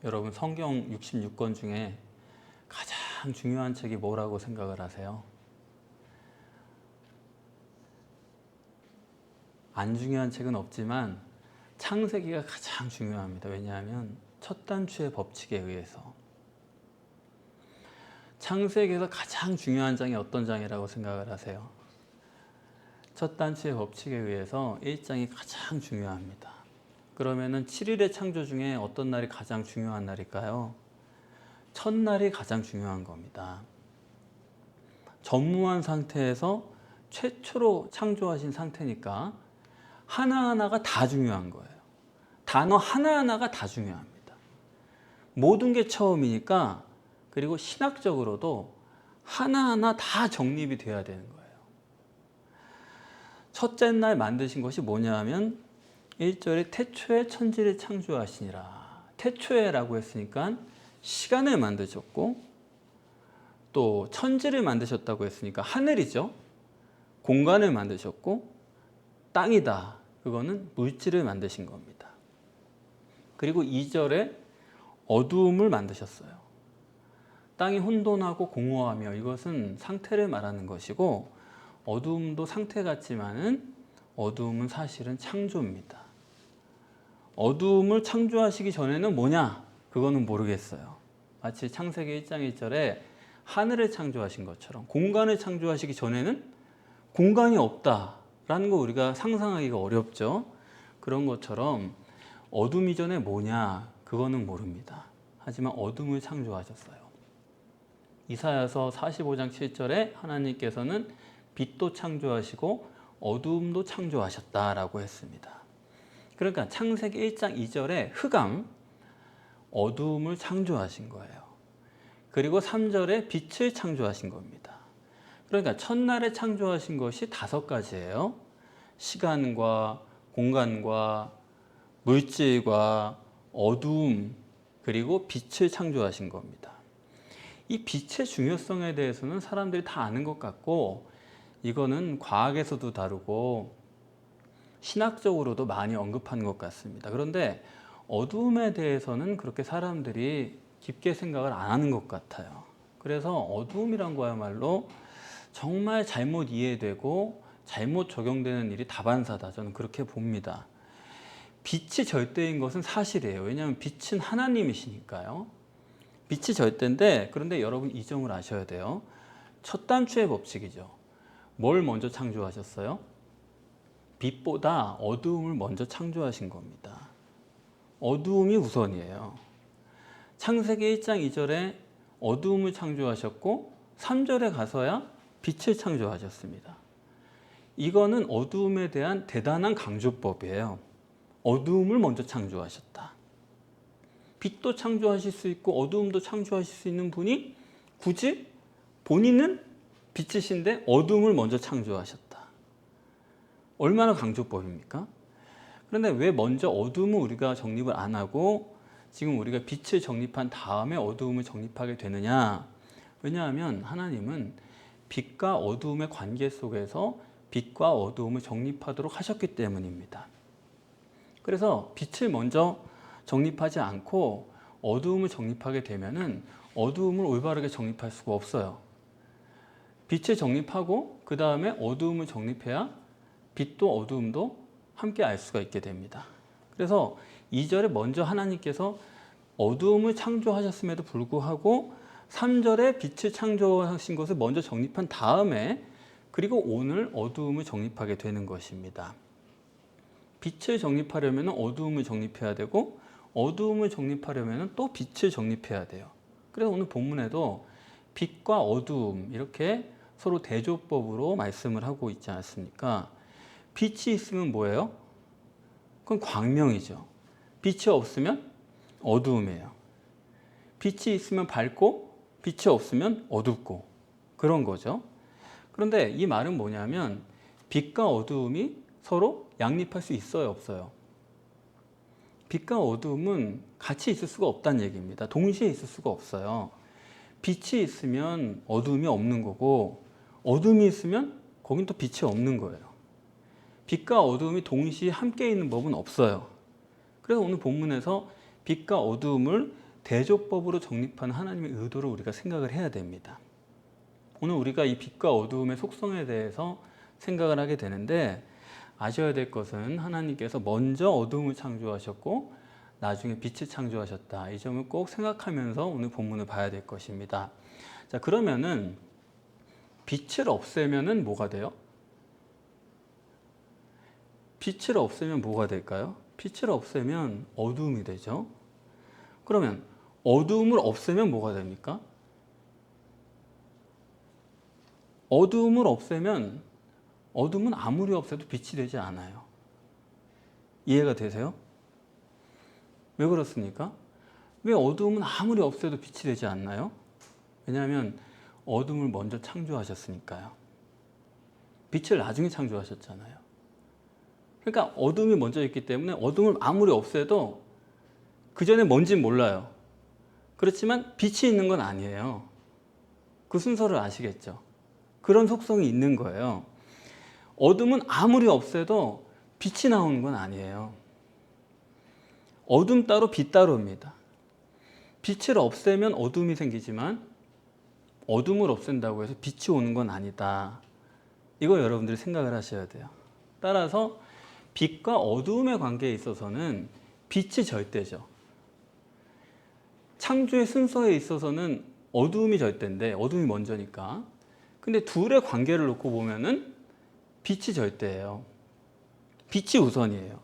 여러분 성경 66권 중에 가장 중요한 책이 뭐라고 생각을 하세요? 안 중요한 책은 없지만 창세기가 가장 중요합니다. 왜냐하면 첫 단추의 법칙에 의해서. 창세기에서 가장 중요한 장이 어떤 장이라고 생각을 하세요? 첫 단추의 법칙에 의해서 1장이 가장 중요합니다. 그러면은 7일의 창조 중에 어떤 날이 가장 중요한 날일까요? 첫날이 가장 중요한 겁니다. 전무한 상태에서 최초로 창조하신 상태니까 하나하나가 다 중요한 거예요. 단어 하나하나가 다 중요합니다. 모든 게 처음이니까, 그리고 신학적으로도 하나하나 다 정립이 돼야 되는 거예요. 첫째 날 만드신 것이 뭐냐 하면 1절에 태초에 천지를 창조하시니라. 태초에라고 했으니까 시간을 만드셨고, 또 천지를 만드셨다고 했으니까 하늘이죠. 공간을 만드셨고, 땅이다. 그거는 물질을 만드신 겁니다. 그리고 2절에 어두움을 만드셨어요. 땅이 혼돈하고 공허하며, 이것은 상태를 말하는 것이고, 어두움도 상태 같지만은 어두움은 사실은 창조입니다. 어두움을 창조하시기 전에는 뭐냐? 그거는 모르겠어요. 마치 창세기 1장 1절에 하늘을 창조하신 것처럼 공간을 창조하시기 전에는 공간이 없다라는 거 우리가 상상하기가 어렵죠. 그런 것처럼 어둠 이전에 뭐냐? 그거는 모릅니다. 하지만 어둠을 창조하셨어요. 이사야서 45장 7절에 하나님께서는 빛도 창조하시고 어두움도 창조하셨다라고 했습니다. 그러니까 창세기 1장 2절에 흑암, 어두움을 창조하신 거예요. 그리고 3절에 빛을 창조하신 겁니다. 그러니까 첫날에 창조하신 것이 5가지예요. 시간과 공간과 물질과 어두움, 그리고 빛을 창조하신 겁니다. 이 빛의 중요성에 대해서는 사람들이 다 아는 것 같고, 이거는 과학에서도 다루고 신학적으로도 많이 언급한 것 같습니다. 그런데 어두움에 대해서는 그렇게 사람들이 깊게 생각을 안 하는 것 같아요. 그래서 어두움이란 거야말로 정말 잘못 이해되고 잘못 적용되는 일이 다반사다. 저는 그렇게 봅니다. 빛이 절대인 것은 사실이에요. 왜냐하면 빛은 하나님이시니까요. 빛이 절대인데, 그런데 여러분 이 점을 아셔야 돼요. 첫 단추의 법칙이죠. 뭘 먼저 창조하셨어요? 빛보다 어두움을 먼저 창조하신 겁니다. 어두움이 우선이에요. 창세기 1장 2절에 어두움을 창조하셨고 3절에 가서야 빛을 창조하셨습니다. 이거는 어두움에 대한 대단한 강조법이에요. 어두움을 먼저 창조하셨다. 빛도 창조하실 수 있고 어두움도 창조하실 수 있는 분이 굳이 본인은 빛이신데 어두움을 먼저 창조하셨다. 얼마나 강조법입니까? 그런데 왜 먼저 어두움을 우리가 정립을 안 하고 지금 우리가 빛을 정립한 다음에 어두움을 정립하게 되느냐? 왜냐하면 하나님은 빛과 어두움의 관계 속에서 빛과 어두움을 정립하도록 하셨기 때문입니다. 그래서 빛을 먼저 정립하지 않고 어두움을 정립하게 되면은 어두움을 올바르게 정립할 수가 없어요. 빛을 정립하고 그 다음에 어두움을 정립해야 빛도 어두움도 함께 알 수가 있게 됩니다. 그래서 2절에 먼저 하나님께서 어두움을 창조하셨음에도 불구하고 3절에 빛을 창조하신 것을 먼저 정립한 다음에, 그리고 오늘 어두움을 정립하게 되는 것입니다. 빛을 정립하려면 어두움을 정립해야 되고, 어두움을 정립하려면 또 빛을 정립해야 돼요. 그래서 오늘 본문에도 빛과 어두움 이렇게 서로 대조법으로 말씀을 하고 있지 않습니까? 빛이 있으면 뭐예요? 그건 광명이죠. 빛이 없으면 어두움이에요. 빛이 있으면 밝고 빛이 없으면 어둡고 그런 거죠. 그런데 이 말은 뭐냐면 빛과 어두움이 서로 양립할 수 있어요, 없어요? 빛과 어두움은 같이 있을 수가 없다는 얘기입니다. 동시에 있을 수가 없어요. 빛이 있으면 어두움이 없는 거고, 어두움이 있으면 거긴 또 빛이 없는 거예요. 빛과 어두움이 동시에 함께 있는 법은 없어요. 그래서 오늘 본문에서 빛과 어두움을 대조법으로 정립한 하나님의 의도를 우리가 생각을 해야 됩니다. 오늘 우리가 이 빛과 어두움의 속성에 대해서 생각을 하게 되는데, 아셔야 될 것은 하나님께서 먼저 어두움을 창조하셨고 나중에 빛을 창조하셨다. 이 점을 꼭 생각하면서 오늘 본문을 봐야 될 것입니다. 자, 그러면은 빛을 없애면은 뭐가 돼요? 빛을 없애면 뭐가 될까요? 빛을 없애면 어두움이 되죠. 그러면 어두움을 없애면 뭐가 됩니까? 어두움을 없애면 어둠은 아무리 없애도 빛이 되지 않아요. 이해가 되세요? 왜 그렇습니까? 왜 어두움은 아무리 없애도 빛이 되지 않나요? 왜냐하면 어둠을 먼저 창조하셨으니까요. 빛을 나중에 창조하셨잖아요. 그러니까 어둠이 먼저 있기 때문에 어둠을 아무리 없애도 그 전에 뭔진 몰라요. 그렇지만 빛이 있는 건 아니에요. 그 순서를 아시겠죠? 그런 속성이 있는 거예요. 어둠은 아무리 없애도 빛이 나오는 건 아니에요. 어둠 따로 빛 따로입니다. 빛을 없애면 어둠이 생기지만 어둠을 없앤다고 해서 빛이 오는 건 아니다. 이거 여러분들이 생각을 하셔야 돼요. 따라서 빛과 어두움의 관계에 있어서는 빛이 절대죠. 창조의 순서에 있어서는 어두움이 절대인데 어둠이 먼저니까. 근데 둘의 관계를 놓고 보면은 빛이 절대예요. 빛이 우선이에요.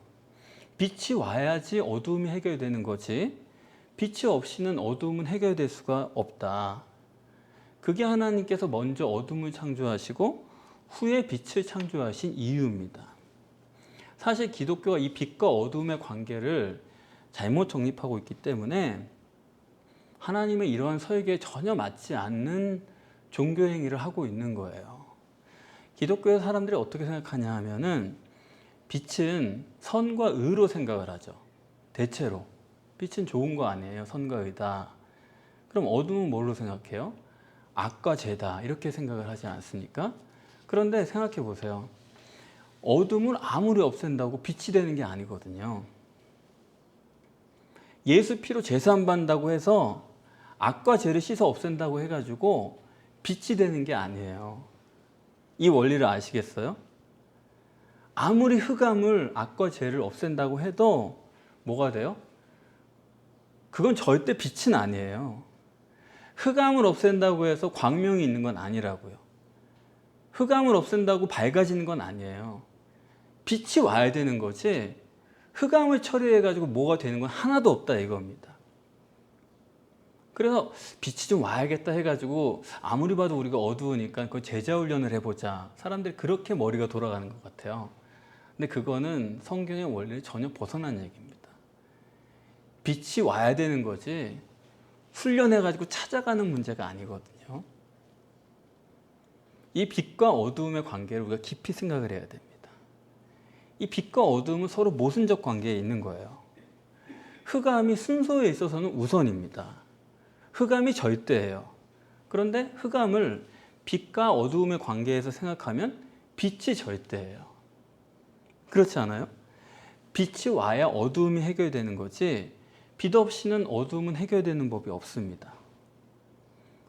빛이 와야지 어두움이 해결되는 거지, 빛이 없이는 어두움은 해결될 수가 없다. 그게 하나님께서 먼저 어둠을 창조하시고 후에 빛을 창조하신 이유입니다. 사실 기독교가 이 빛과 어둠의 관계를 잘못 정립하고 있기 때문에 하나님의 이러한 설계에 전혀 맞지 않는 종교 행위를 하고 있는 거예요. 기독교의 사람들이 어떻게 생각하냐 하면은 빛은 선과 의로 생각을 하죠. 대체로 빛은 좋은 거 아니에요. 선과 의다. 그럼 어둠은 뭘로 생각해요? 악과 죄다. 이렇게 생각을 하지 않습니까? 그런데 생각해 보세요. 어둠을 아무리 없앤다고 빛이 되는 게 아니거든요. 예수 피로 제사함 받는다고 해서 악과 죄를 씻어 없앤다고 해가지고 빛이 되는 게 아니에요. 이 원리를 아시겠어요? 아무리 흑암을, 악과 죄를 없앤다고 해도 뭐가 돼요? 그건 절대 빛은 아니에요. 흑암을 없앤다고 해서 광명이 있는 건 아니라고요. 흑암을 없앤다고 밝아지는 건 아니에요. 빛이 와야 되는 거지, 흑암을 처리해가지고 뭐가 되는 건 하나도 없다 이겁니다. 그래서 빛이 좀 와야겠다 해가지고 아무리 봐도 우리가 어두우니까 그 제자훈련을 해보자. 사람들이 그렇게 머리가 돌아가는 것 같아요. 근데 그거는 성경의 원리를 전혀 벗어난 얘기입니다. 빛이 와야 되는 거지 훈련해가지고 찾아가는 문제가 아니거든요. 이 빛과 어두움의 관계를 우리가 깊이 생각을 해야 됩니다. 이 빛과 어두움은 서로 모순적 관계에 있는 거예요. 흑암이 순서에 있어서는 우선입니다. 흑암이 절대예요. 그런데 흑암을 빛과 어두움의 관계에서 생각하면 빛이 절대예요. 그렇지 않아요? 빛이 와야 어두움이 해결되는 거지, 빛 없이는 어두움은 해결되는 법이 없습니다.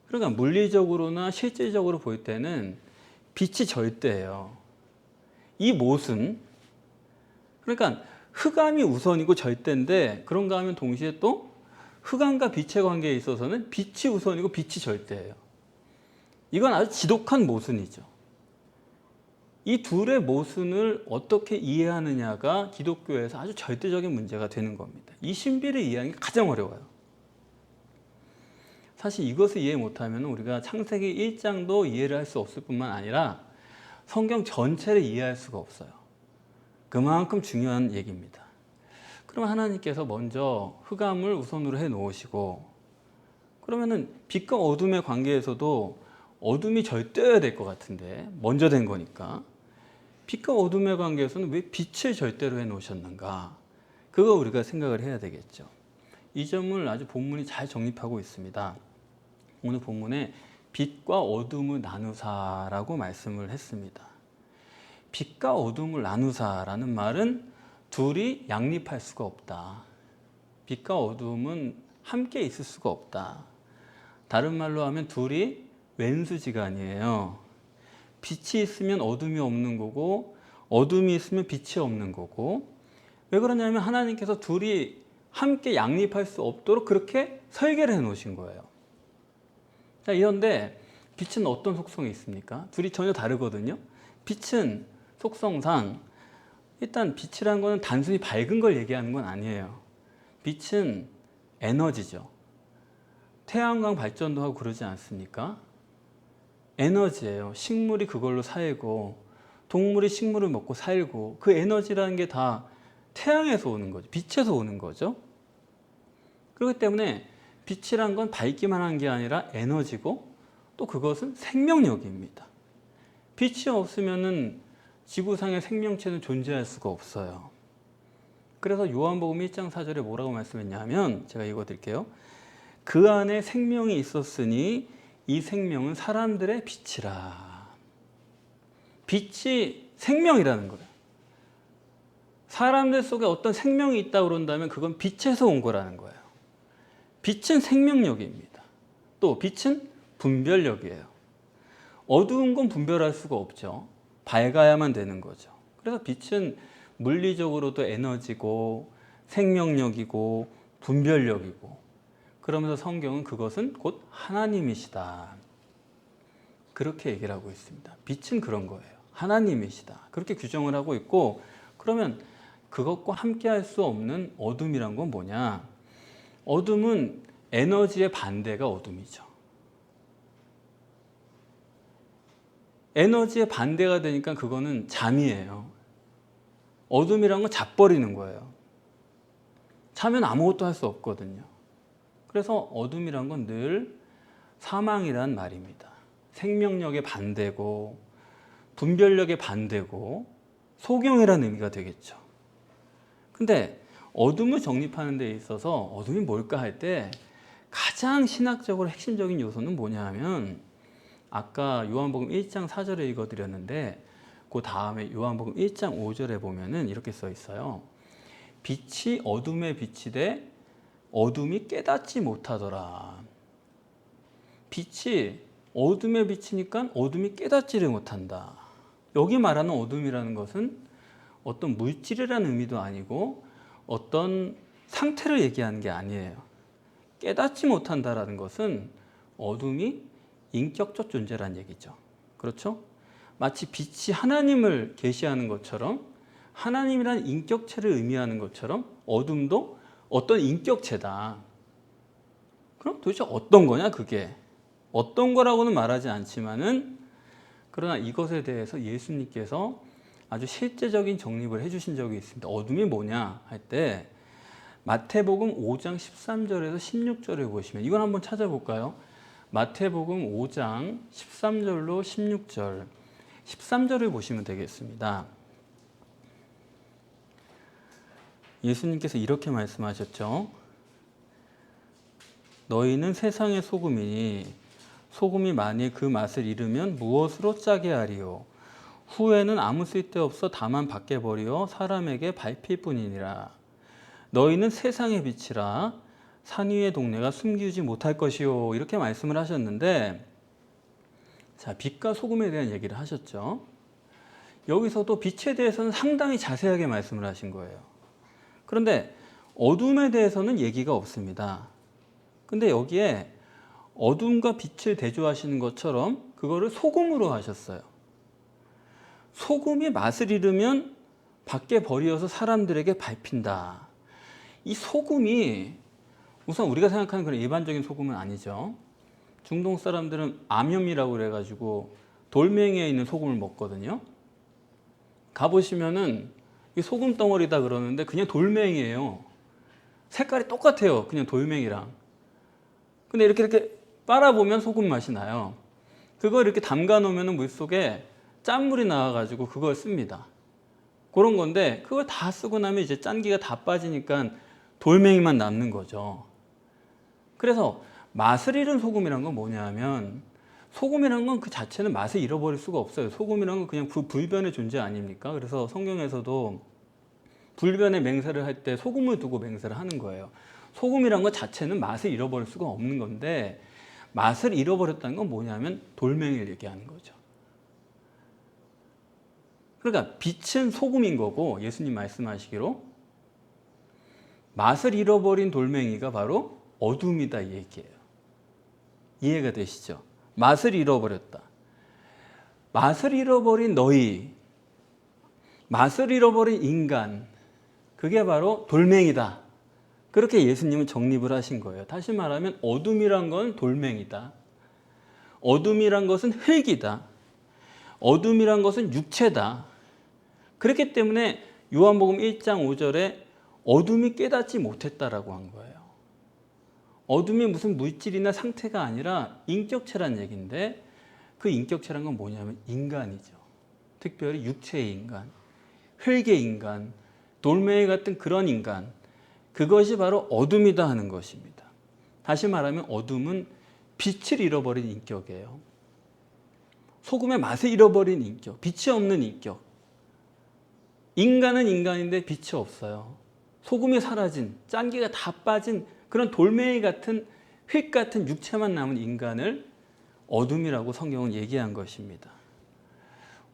그러니까 물리적으로나 실질적으로 볼 때는 빛이 절대예요. 이 모순, 그러니까 흑암이 우선이고 절대인데 그런가 하면 동시에 또 흑암과 빛의 관계에 있어서는 빛이 우선이고 빛이 절대예요. 이건 아주 지독한 모순이죠. 이 둘의 모순을 어떻게 이해하느냐가 기독교에서 아주 절대적인 문제가 되는 겁니다. 이 신비를 이해하는 게 가장 어려워요. 사실 이것을 이해 못하면 우리가 창세기 1장도 이해를 할 수 없을 뿐만 아니라 성경 전체를 이해할 수가 없어요. 그만큼 중요한 얘기입니다. 그럼 하나님께서 먼저 흑암을 우선으로 해 놓으시고, 그러면은 빛과 어둠의 관계에서도 어둠이 절대여야 될 것 같은데 먼저 된 거니까 빛과 어둠의 관계에서는 왜 빛을 절대로 해 놓으셨는가? 그거 우리가 생각을 해야 되겠죠. 이 점을 아주 본문이 잘 정립하고 있습니다. 오늘 본문에 빛과 어둠을 나누사라고 말씀을 했습니다. 빛과 어둠을 나누사라는 말은 둘이 양립할 수가 없다. 빛과 어둠은 함께 있을 수가 없다. 다른 말로 하면 둘이 왼수지간이에요. 빛이 있으면 어둠이 없는 거고 어둠이 있으면 빛이 없는 거고, 왜 그러냐면 하나님께서 둘이 함께 양립할 수 없도록 그렇게 설계를 해 놓으신 거예요. 자, 이런데 빛은 어떤 속성이 있습니까? 둘이 전혀 다르거든요. 빛은 속성상 일단 빛이라는 거는 단순히 밝은 걸 얘기하는 건 아니에요. 빛은 에너지죠. 태양광 발전도 하고 그러지 않습니까? 에너지예요. 식물이 그걸로 살고 동물이 식물을 먹고 살고, 그 에너지라는 게 다 태양에서 오는 거죠. 빛에서 오는 거죠. 그렇기 때문에 빛이란 건 밝기만 한 게 아니라 에너지고, 또 그것은 생명력입니다. 빛이 없으면은 지구상의 생명체는 존재할 수가 없어요. 그래서 요한복음 1장 4절에 뭐라고 말씀했냐면, 제가 읽어드릴게요. 그 안에 생명이 있었으니 이 생명은 사람들의 빛이라. 빛이 생명이라는 거예요. 사람들 속에 어떤 생명이 있다고 그런다면 그건 빛에서 온 거라는 거예요. 빛은 생명력입니다. 또 빛은 분별력이에요. 어두운 건 분별할 수가 없죠. 밝아야만 되는 거죠. 그래서 빛은 물리적으로도 에너지고 생명력이고 분별력이고, 그러면서 성경은 그것은 곧 하나님이시다, 그렇게 얘기를 하고 있습니다. 빛은 그런 거예요. 하나님이시다, 그렇게 규정을 하고 있고, 그러면 그것과 함께 할 수 없는 어둠이란 건 뭐냐? 어둠은 에너지의 반대가 어둠이죠. 에너지의 반대가 되니까 그거는 잠이에요. 어둠이란 건 자버리는 거예요. 자면 아무것도 할 수 없거든요. 그래서 어둠이란 건 늘 사망이란 말입니다. 생명력의 반대고 분별력의 반대고 소경이라는 의미가 되겠죠. 근데 어둠을 정립하는 데 있어서 어둠이 뭘까 할 때 가장 신학적으로 핵심적인 요소는 뭐냐 하면, 아까 요한복음 1장 4절에 읽어드렸는데 그 다음에 요한복음 1장 5절에 보면은 이렇게 써 있어요. 빛이 어둠에 비치되 어둠이 깨닫지 못하더라. 빛이 어둠에 비치니까 어둠이 깨닫지를 못한다. 여기 말하는 어둠이라는 것은 어떤 물질이라는 의미도 아니고 어떤 상태를 얘기하는 게 아니에요. 깨닫지 못한다라는 것은 어둠이 인격적 존재란 얘기죠. 그렇죠? 마치 빛이 하나님을 계시하는 것처럼, 하나님이란 인격체를 의미하는 것처럼 어둠도 어떤 인격체다. 그럼 도대체 어떤 거냐 그게? 어떤 거라고는 말하지 않지만은, 그러나 이것에 대해서 예수님께서 아주 실제적인 정립을 해주신 적이 있습니다. 어둠이 뭐냐 할 때 마태복음 5장 13절에서 16절을 보시면, 이건 한번 찾아볼까요? 마태복음 5장 13절로 16절, 13절을 보시면 되겠습니다. 예수님께서 이렇게 말씀하셨죠. 너희는 세상의 소금이니 소금이 만일 그 맛을 잃으면 무엇으로 짜게 하리요? 후에는 아무 쓸데없어 다만 밖에 버리어 사람에게 밟힐 뿐이니라. 너희는 세상의 빛이라 산 위의 동네가 숨기지 못할 것이요, 이렇게 말씀을 하셨는데, 자, 빛과 소금에 대한 얘기를 하셨죠. 여기서도 빛에 대해서는 상당히 자세하게 말씀을 하신 거예요. 그런데 어둠에 대해서는 얘기가 없습니다. 근데 여기에 어둠과 빛을 대조하시는 것처럼 그거를 소금으로 하셨어요. 소금이 맛을 잃으면 밖에 버려서 사람들에게 밟힌다. 이 소금이 우선 우리가 생각하는 그런 일반적인 소금은 아니죠. 중동 사람들은 암염이라고 그래가지고 돌멩이에 있는 소금을 먹거든요. 가보시면은 이 소금 덩어리다 그러는데 그냥 돌멩이에요. 색깔이 똑같아요. 그냥 돌멩이랑. 근데 이렇게 빨아보면 소금 맛이 나요. 그걸 이렇게 담가 놓으면 물속에 짠물이 나와가지고 그걸 씁니다. 그런 건데 그걸 다 쓰고 나면 이제 짠기가 다 빠지니까 돌멩이만 남는 거죠. 그래서 맛을 잃은 소금이란 건 뭐냐 하면, 소금이란 건 그 자체는 맛을 잃어버릴 수가 없어요. 소금이란 건 그냥 불변의 존재 아닙니까? 그래서 성경에서도 불변의 맹세를 할 때 소금을 두고 맹세를 하는 거예요. 소금이란 것 자체는 맛을 잃어버릴 수가 없는 건데 맛을 잃어버렸다는 건 뭐냐면 돌멩이를 얘기하는 거죠. 그러니까 빛은 소금인 거고 예수님 말씀하시기로 맛을 잃어버린 돌멩이가 바로 어둠이다 이 얘기예요. 이해가 되시죠? 맛을 잃어버렸다. 맛을 잃어버린 너희, 맛을 잃어버린 인간, 그게 바로 돌멩이다. 그렇게 예수님은 정립을 하신 거예요. 다시 말하면 어둠이란 건 돌멩이다. 어둠이란 것은 흙이다. 어둠이란 것은 육체다. 그렇기 때문에 요한복음 1장 5절에 어둠이 깨닫지 못했다라고 한 거예요. 어둠이 무슨 물질이나 상태가 아니라 인격체란 얘기인데 그 인격체란 건 뭐냐면 인간이죠. 특별히 육체의 인간, 흙의 인간, 돌멩이 같은 그런 인간, 그것이 바로 어둠이다 하는 것입니다. 다시 말하면 어둠은 빛을 잃어버린 인격이에요. 소금의 맛을 잃어버린 인격, 빛이 없는 인격. 인간은 인간인데 빛이 없어요. 소금이 사라진, 짠기가 다 빠진 그런 돌멩이 같은 흙 같은 육체만 남은 인간을 어둠이라고 성경은 얘기한 것입니다.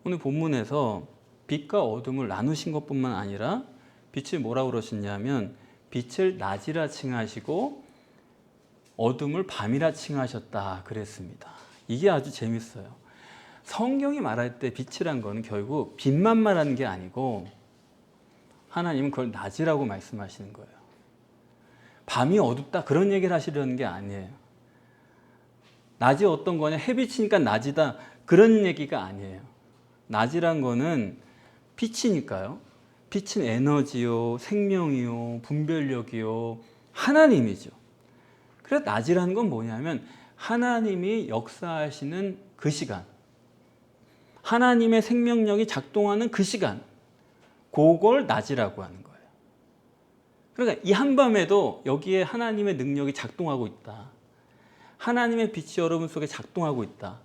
오늘 본문에서 빛과 어둠을 나누신 것뿐만 아니라 빛을 뭐라고 그러셨냐면 빛을 낮이라 칭하시고 어둠을 밤이라 칭하셨다 그랬습니다. 이게 아주 재밌어요. 성경이 말할 때 빛이란 거는 결국 빛만 말하는 게 아니고 하나님은 그걸 낮이라고 말씀하시는 거예요. 밤이 어둡다 그런 얘기를 하시려는 게 아니에요. 낮이 어떤 거냐, 햇빛이니까 낮이다 그런 얘기가 아니에요. 낮이란 거는 빛이니까요. 빛은 에너지요, 생명이요, 분별력이요, 하나님이죠. 그래서 낮이라는 건 뭐냐면 하나님이 역사하시는 그 시간, 하나님의 생명력이 작동하는 그 시간, 그걸 낮이라고 하는 거예요. 그러니까 이 한밤에도 여기에 하나님의 능력이 작동하고 있다. 하나님의 빛이 여러분 속에 작동하고 있다.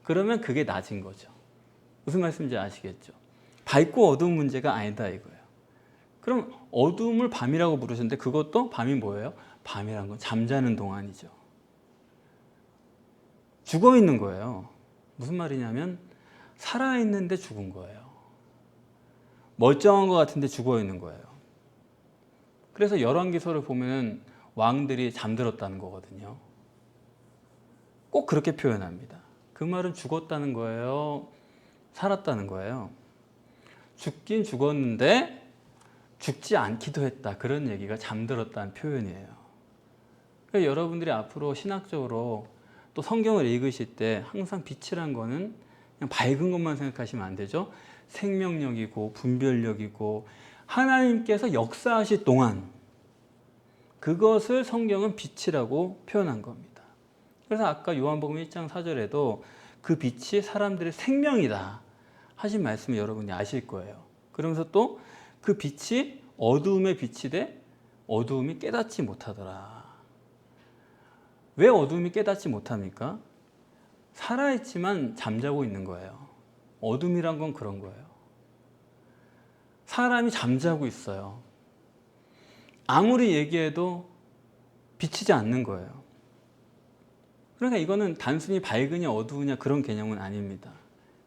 그러면 그게 낮인 거죠. 무슨 말씀인지 아시겠죠? 밝고 어두운 문제가 아니다 이거예요. 그럼 어두움을 밤이라고 부르셨는데 그것도 밤이 뭐예요? 밤이란 건 잠자는 동안이죠. 죽어 있는 거예요. 무슨 말이냐면 살아있는데 죽은 거예요. 멀쩡한 것 같은데 죽어 있는 거예요. 그래서 열왕기서를 보면 왕들이 잠들었다는 거거든요. 꼭 그렇게 표현합니다. 그 말은 죽었다는 거예요? 살았다는 거예요? 죽긴 죽었는데 죽지 않기도 했다. 그런 얘기가 잠들었다는 표현이에요. 그러니까 여러분들이 앞으로 신학적으로 또 성경을 읽으실 때 항상 빛이란 거는 그냥 밝은 것만 생각하시면 안 되죠. 생명력이고 분별력이고 하나님께서 역사하실 동안 그것을 성경은 빛이라고 표현한 겁니다. 그래서 아까 요한복음 1장 4절에도 그 빛이 사람들의 생명이다 하신 말씀을 여러분이 아실 거예요. 그러면서 또 그 빛이 어두움의 빛이 돼 어두움이 깨닫지 못하더라. 왜 어두움이 깨닫지 못합니까? 살아있지만 잠자고 있는 거예요. 어둠이란 건 그런 거예요. 사람이 잠자고 있어요. 아무리 얘기해도 비치지 않는 거예요. 그러니까 이거는 단순히 밝으냐 어두우냐 그런 개념은 아닙니다.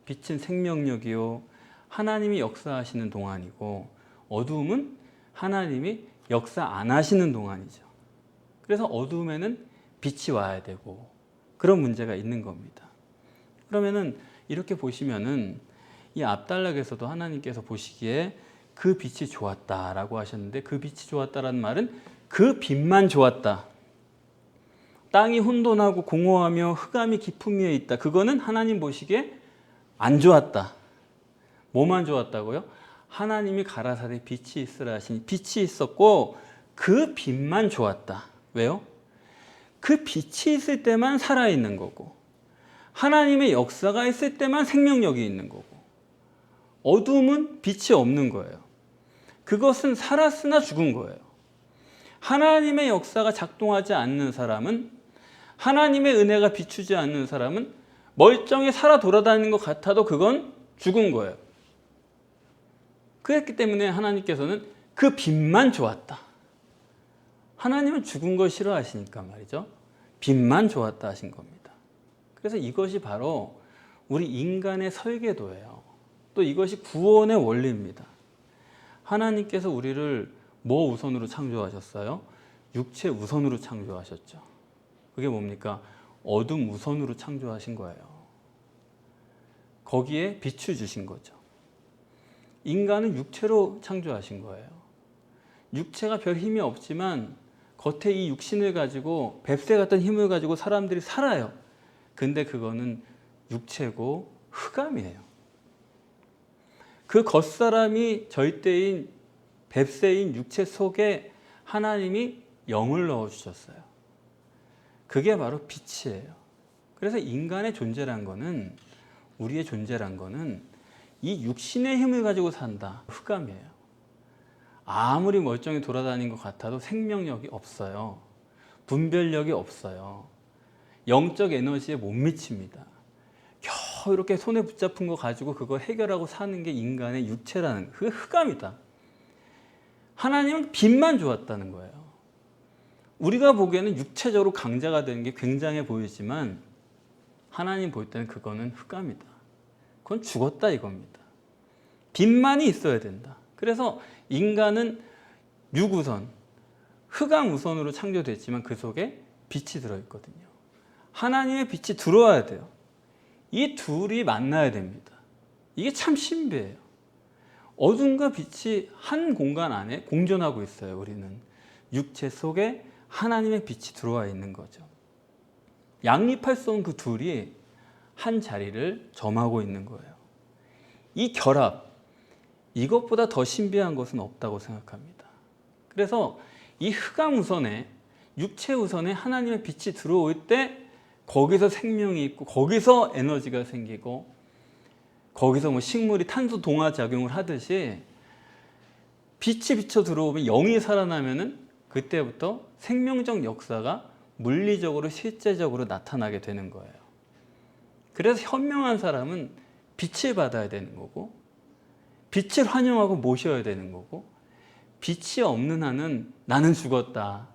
빛은 생명력이요, 하나님이 역사하시는 동안이고 어두움은 하나님이 역사 안 하시는 동안이죠. 그래서 어두움에는 빛이 와야 되고 그런 문제가 있는 겁니다. 그러면은 이렇게 보시면은 이 앞단락에서도 하나님께서 보시기에 그 빛이 좋았다라고 하셨는데 그 빛이 좋았다라는 말은 그 빛만 좋았다. 땅이 혼돈하고 공허하며 흑암이 깊음 위에 있다. 그거는 하나님 보시기에 안 좋았다. 뭐만 좋았다고요? 하나님이 가라사대 빛이 있으라 하시니 빛이 있었고 그 빛만 좋았다. 왜요? 그 빛이 있을 때만 살아있는 거고 하나님의 역사가 있을 때만 생명력이 있는 거고 어두움은 빛이 없는 거예요. 그것은 살았으나 죽은 거예요. 하나님의 역사가 작동하지 않는 사람은, 하나님의 은혜가 비추지 않는 사람은 멀쩡히 살아 돌아다니는 것 같아도 그건 죽은 거예요. 그렇기 때문에 하나님께서는 그 빛만 좋았다. 하나님은 죽은 걸 싫어하시니까 말이죠. 빛만 좋았다 하신 겁니다. 그래서 이것이 바로 우리 인간의 설계도예요. 또 이것이 구원의 원리입니다. 하나님께서 우리를 뭐 우선으로 창조하셨어요? 육체 우선으로 창조하셨죠. 그게 뭡니까? 어둠 우선으로 창조하신 거예요. 거기에 빛을 주신 거죠. 인간은 육체로 창조하신 거예요. 육체가 별 힘이 없지만 겉에 이 육신을 가지고 뱁새 같은 힘을 가지고 사람들이 살아요. 근데 그거는 육체고 흑암이에요. 그 겉사람이 절대인 뱁새인 육체 속에 하나님이 영을 넣어주셨어요. 그게 바로 빛이에요. 그래서 인간의 존재란 거는, 우리의 존재란 거는 이 육신의 힘을 가지고 산다. 흑암이에요. 아무리 멀쩡히 돌아다닌 것 같아도 생명력이 없어요. 분별력이 없어요. 영적 에너지에 못 미칩니다. 겨우 이렇게 손에 붙잡은 거 가지고 그걸 해결하고 사는 게 인간의 육체라는, 그게 흑암이다. 하나님은 빛만 좋았다는 거예요. 우리가 보기에는 육체적으로 강자가 되는 게 굉장해 보이지만 하나님 볼 때는 그거는 흑암이다. 그건 죽었다 이겁니다. 빛만이 있어야 된다. 그래서 인간은 육우선, 흑암 우선으로 창조됐지만 그 속에 빛이 들어있거든요. 하나님의 빛이 들어와야 돼요. 이 둘이 만나야 됩니다. 이게 참 신비해요. 어둠과 빛이 한 공간 안에 공존하고 있어요. 우리는 육체 속에 하나님의 빛이 들어와 있는 거죠. 양립할 수 없는 그 둘이 한 자리를 점하고 있는 거예요. 이 결합, 이것보다 더 신비한 것은 없다고 생각합니다. 그래서 이 흑암 우선에, 육체 우선에 하나님의 빛이 들어올 때 거기서 생명이 있고 거기서 에너지가 생기고 거기서 뭐 식물이 탄소 동화 작용을 하듯이 빛이 비쳐 들어오면 영이 살아나면은 그때부터 생명적 역사가 물리적으로 실제적으로 나타나게 되는 거예요. 그래서 현명한 사람은 빛을 받아야 되는 거고 빛을 환영하고 모셔야 되는 거고 빛이 없는 한은 나는 죽었다.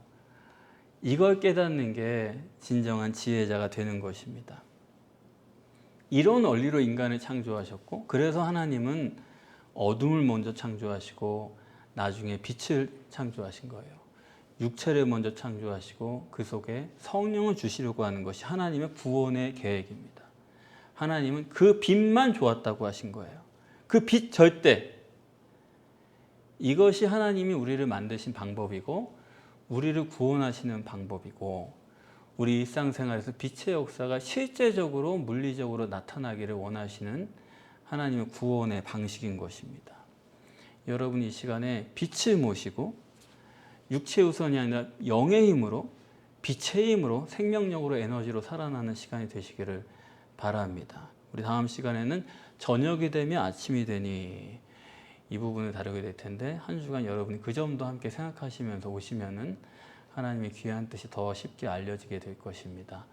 이걸 깨닫는 게 진정한 지혜자가 되는 것입니다. 이런 원리로 인간을 창조하셨고 그래서 하나님은 어둠을 먼저 창조하시고 나중에 빛을 창조하신 거예요. 육체를 먼저 창조하시고 그 속에 성령을 주시려고 하는 것이 하나님의 구원의 계획입니다. 하나님은 그 빛만 좋았다고 하신 거예요. 그 빛 절대, 이것이 하나님이 우리를 만드신 방법이고 우리를 구원하시는 방법이고 우리 일상생활에서 빛의 역사가 실제적으로 물리적으로 나타나기를 원하시는 하나님의 구원의 방식인 것입니다. 여러분 이 시간에 빛을 모시고 육체의 우선이 아니라 영의 힘으로, 빛의 힘으로, 생명력으로, 에너지로 살아나는 시간이 되시기를 바랍니다. 우리 다음 시간에는 저녁이 되면 아침이 되니 이 부분을 다루게 될 텐데 한 주간 여러분이 그 점도 함께 생각하시면서 오시면은 하나님의 귀한 뜻이 더 쉽게 알려지게 될 것입니다.